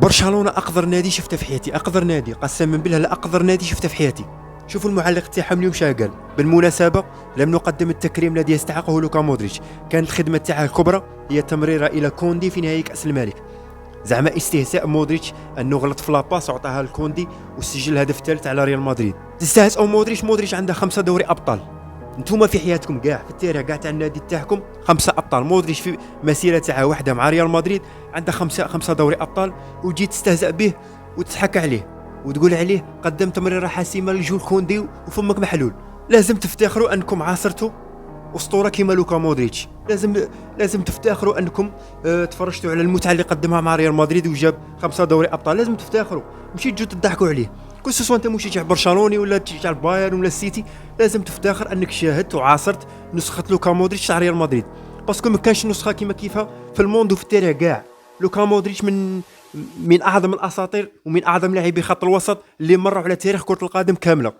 برشلونة اقذر نادي شفته في حياتي، اقذر نادي قسما بالله، لا اقذر نادي شفته في حياتي. شوفوا المعلق تاعهم اليوم شا قال: بالمناسبة لم نقدم التكريم الذي يستحقه لوكا مودريتش، كانت الخدمة تاعه الكبرى هي تمريرة الى كوندي في نهائي كأس الملك. زعما استهزاء مودريتش انه غلط في لاباس وعطاها لكوندي وسجل الهدف الثالث على ريال مدريد. تستهزئوا مودريتش عنده 5 دوري ابطال. نتوما في حياتكم كاع في التاريخ كاع تاع النادي تاعكم 5 ابطال. مودريتش في مسيره تاعه واحده مع ريال مدريد عنده 5 دوري ابطال، وتجي تستهزأ به وتضحك عليه وتقول عليه قدم تمريره حاسمه لجول كوندي وفمك محلول. لازم تفتخروا انكم عاصرتوا اسطوره كيما لوكا مودريتش. لازم تفتخروا انكم تفرجتوا على المتعه اللي قدمها مع ريال مدريد وجاب 5 دوري ابطال. لازم تفتخروا، ماشي تجوا تضحكوا عليه. كل سواء انت مشجع برشلوني ولا تشجع البايرن ولا السيتي، لازم تفتخر انك شاهدت وعاصرت نسخه لوكا مودريتش تاع ريال مدريد، باسكو ما كانش نسخه كيما كيفها في الموند وفي التاريخ كاع. لوكا مودريتش من اعظم الاساطير ومن اعظم لاعبي خط الوسط اللي مروا على تاريخ كره القدم كامله.